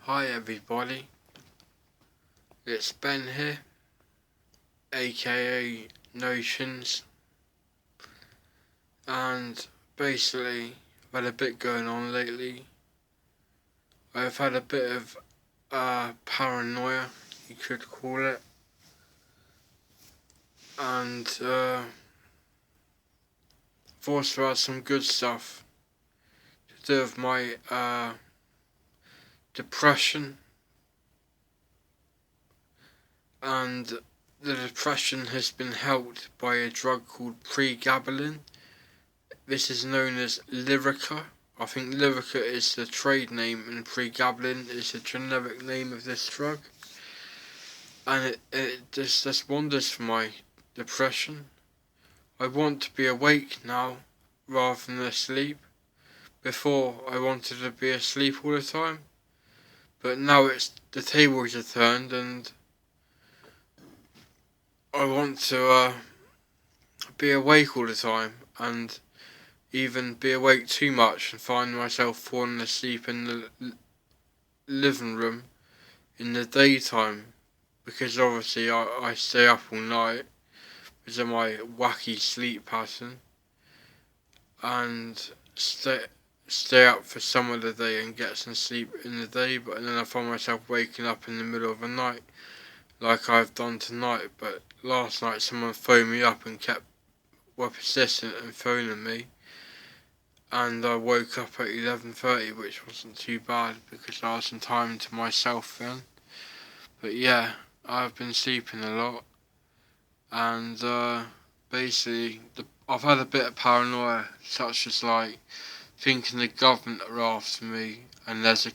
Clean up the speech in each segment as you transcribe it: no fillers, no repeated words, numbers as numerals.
Hi everybody, it's Ben here, aka Notions, and basically I've had a bit going on lately. I've had a bit of paranoia, you could call it, and I've also had some good stuff to do with my depression, and the depression has been helped by a drug called Pregabalin. This is known as Lyrica. I think Lyrica is the trade name and Pregabalin is the generic name of this drug. And it just does wonders for my depression. I want to be awake now rather than asleep. Before I wanted to be asleep all the time. But now the tables are turned and I want to be awake all the time and even be awake too much and find myself falling asleep in the living room in the daytime, because obviously I stay up all night because of my wacky sleep pattern, and stay up for some of the day and get some sleep in the day, but then I find myself waking up in the middle of the night like I've done tonight. But last night someone phoned me up and were persistent and phoning me, and I woke up at 11:30, which wasn't too bad because I had some time to myself then. But yeah, I've been sleeping a lot, and basically I've had a bit of paranoia, such as like thinking the government are after me and there's a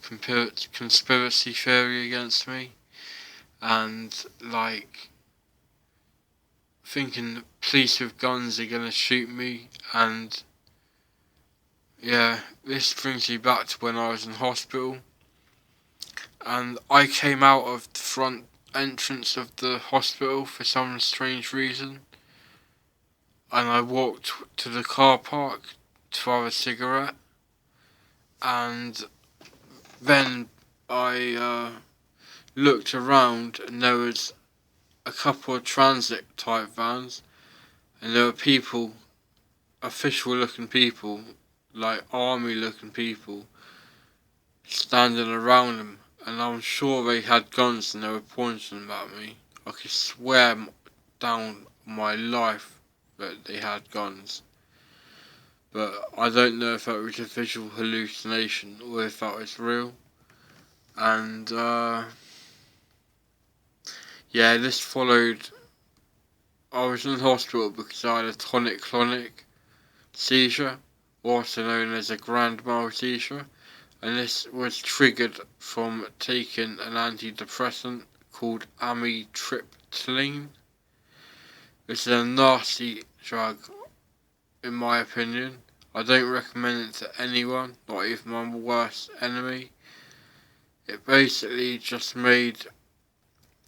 conspiracy theory against me, and like thinking the police with guns are gonna shoot me. And yeah, this brings me back to when I was in hospital, and I came out of the front entrance of the hospital for some strange reason, and I walked to the car park to have a cigarette, and then I looked around and there was a couple of transit type vans, and there were people, official looking people, like army looking people, standing around them, and I'm sure they had guns and they were pointing them at me. I could swear down my life that they had guns. But I don't know if that was a visual hallucination or if that was real. And yeah, this followed. I was in hospital because I had a tonic-clonic seizure, also known as a grand mal seizure, and this was triggered from taking an antidepressant called amitriptyline. This is a nasty drug, in my opinion. I don't recommend it to anyone, not even my worst enemy. It basically just made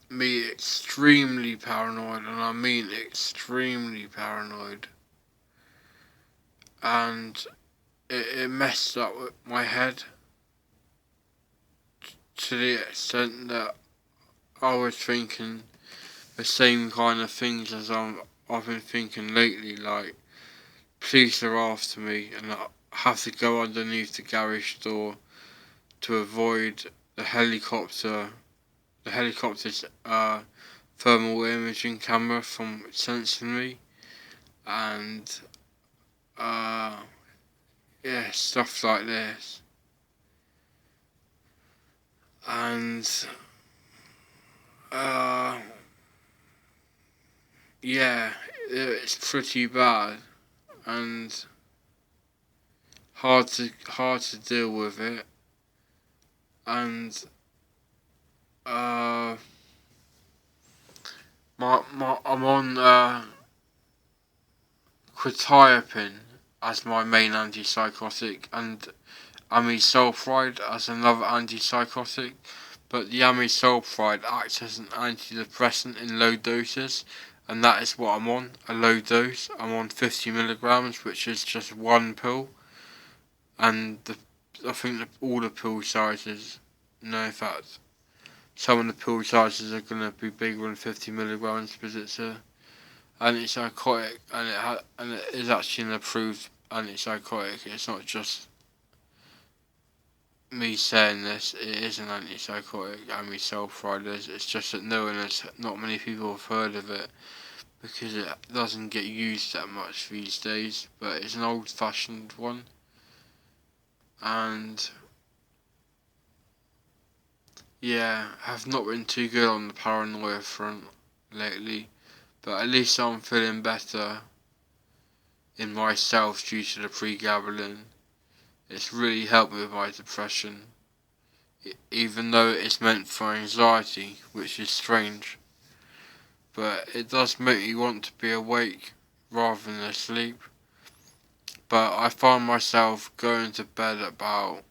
me extremely paranoid, and I mean extremely paranoid. And it messed up with my head to the extent that I was thinking the same kind of things as I've been thinking lately, like police are after me and I have to go underneath the garage door to avoid the helicopter's thermal imaging camera from sensing me, and yeah, stuff like this. And uh, yeah, it's pretty bad and hard to deal with it. And uh, I'm on quetiapine as my main antipsychotic and amisulpride as another antipsychotic, but the amisulpride acts as an antidepressant in low doses, and that is what I'm on, a low dose. I'm on 50 milligrams, which is just one pill, and I think all the pill sizes No, in fact, some of the pill sizes are going to be bigger than 50 milligrams because it's a antipsychotic, and it is actually an approved antipsychotic. It's not just me saying this. It is an antipsychotic, and we self-tried it. It's just that not many people have heard of it because it doesn't get used that much these days. But it's an old-fashioned one, and yeah, I've not been too good on the paranoia front lately, but at least I'm feeling better in myself due to the pregabalin. It's really helped me with my depression, even though it's meant for anxiety, which is strange. But it does make me want to be awake rather than asleep. But I find myself going to bed at about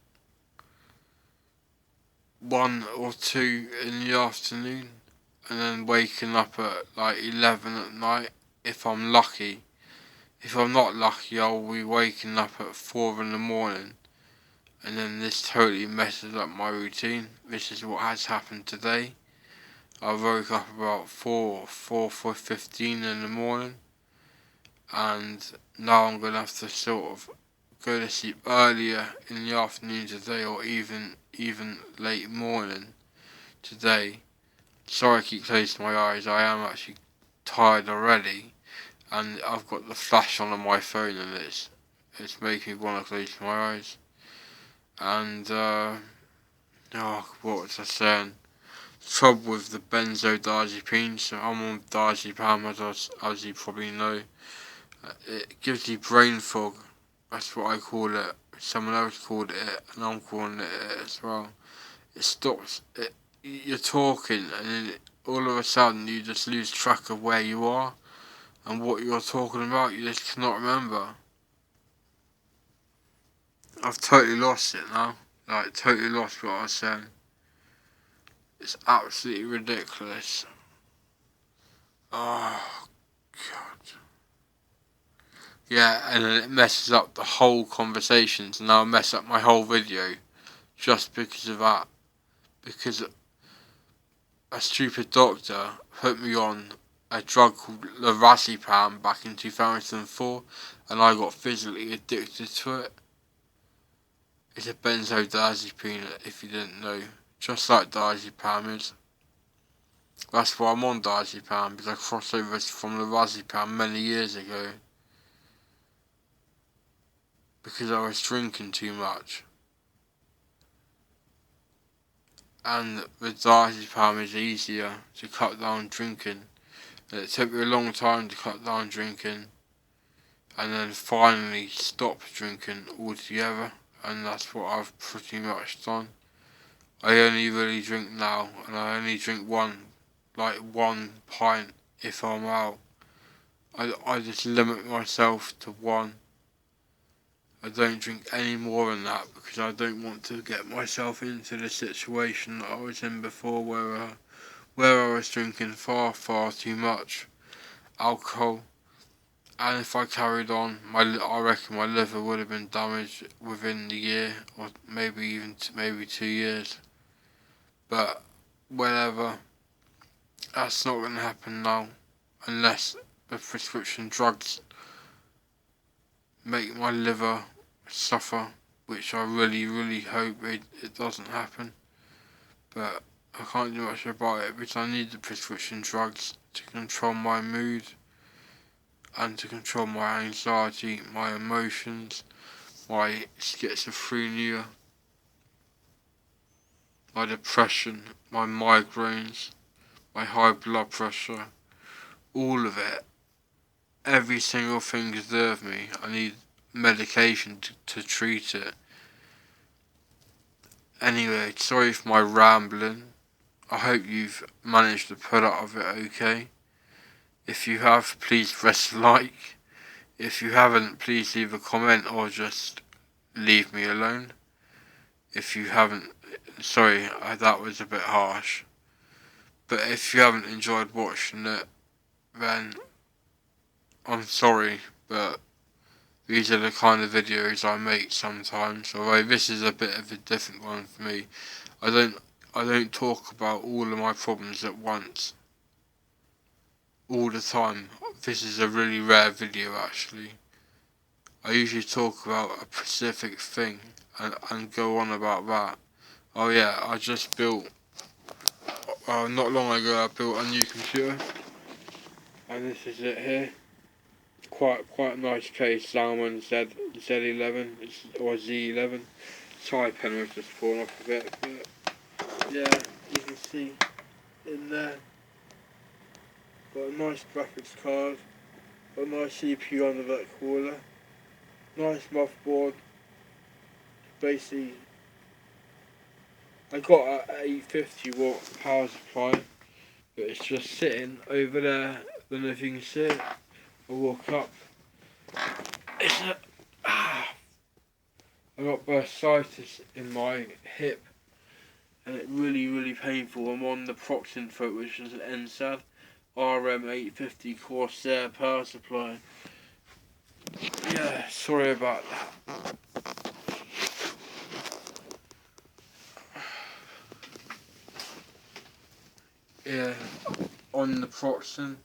1 or 2 in the afternoon, and then waking up at like 11 at night if I'm lucky. If I'm not lucky, I'll be waking up at 4 in the morning, and then this totally messes up my routine. This is what has happened today. I woke up about 4:15 in the morning, and now I'm going to have to sort of go to sleep earlier in the afternoon today, or even late morning today. Sorry I keep closing my eyes, I am actually tired already, and I've got the flash on my phone, and it's making me want to close my eyes. And what was I saying? Trouble with the benzodiazepines. So I'm on diazepam, as you probably know. It gives you brain fog. That's what I call it. Someone else called it, and I'm calling it as well. It stops. You're talking, and then all of a sudden you just lose track of where you are and what you're talking about. You just cannot remember. I've totally lost it now. Like, totally lost what I was saying. It's absolutely ridiculous. Oh, God. Yeah, and then it messes up the whole conversations, and I'll mess up my whole video just because of that. Because a stupid doctor put me on a drug called Lyrica back in 2004, and I got physically addicted to it. It's a benzodiazepine, if you didn't know, just like diazepam is. That's why I'm on diazepam, because I crossed over from Lyrica many years ago, because I was drinking too much. And with diazepam is easier to cut down drinking. And it took me a long time to cut down drinking, and then finally stop drinking altogether, and that's what I've pretty much done. I only really drink now, and I only drink one pint if I'm out. I just limit myself to one. I don't drink any more than that because I don't want to get myself into the situation that I was in before, where I was drinking far too much alcohol. And if I carried on, I reckon my liver would have been damaged within the year, or maybe 2 years. But whatever, that's not going to happen now, unless the prescription drugs make my liver suffer, which I really hope it doesn't happen. But I can't do much about it because I need the prescription drugs to control my mood and to control my anxiety, my emotions, my schizophrenia, my depression, my migraines, my high blood pressure, all of it. Every single thing deserves me. I need medication to treat it. Anyway, sorry for my rambling. I hope you've managed to pull out of it okay. If you have, please press like. If you haven't, please leave a comment or just leave me alone. If you haven't, sorry, that was a bit harsh. But if you haven't enjoyed watching it, then I'm sorry, but these are the kind of videos I make sometimes, although this is a bit of a different one for me. I don't talk about all of my problems at once, all the time. This is a really rare video actually. I usually talk about a specific thing and go on about that. Oh yeah, I just built, not long ago I built a new computer, and this is it here. Quite a nice case, Salmon Z11 or Z11. Side panel was just fallen off a bit, but yeah, you can see in there. Got a nice graphics card, got a nice CPU under that cooler, nice motherboard. Basically, I got a 850 watt power supply, but it's just sitting over there. I don't know if you can see it. I walk up. I got bursitis in my hip, and it's really painful. I'm on the Proxin for it, which is an NSAD RM850 Corsair power supply. Yeah, sorry about that. Yeah, on the Proxin,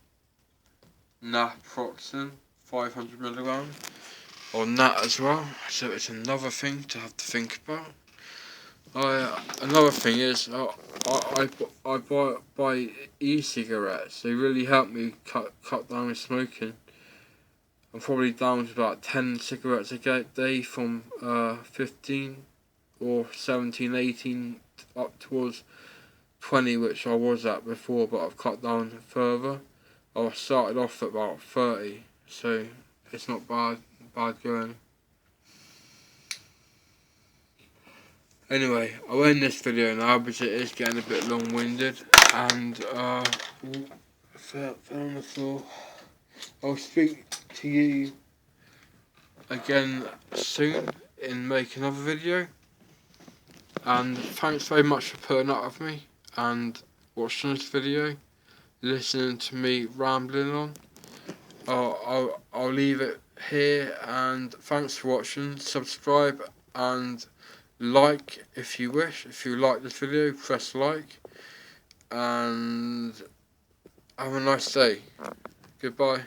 naproxen 500 milligrams on that as well. So it's another thing to have to think about. Another thing is I buy e-cigarettes. They really help me cut down with smoking. I'm probably down to about 10 cigarettes a day from 15 or 17, 18 up towards 20, which I was at before, but I've cut down further. I started off at about 30, so it's not bad going. Anyway, I'll end this video now because it is getting a bit long-winded, and fell on the floor. I'll speak to you again soon in making another video, and thanks very much for putting up with me and watching this video, listening to me rambling on. I'll leave it here, and thanks for watching. Subscribe and like if you wish. If you like this video, press like, and have a nice day. Goodbye.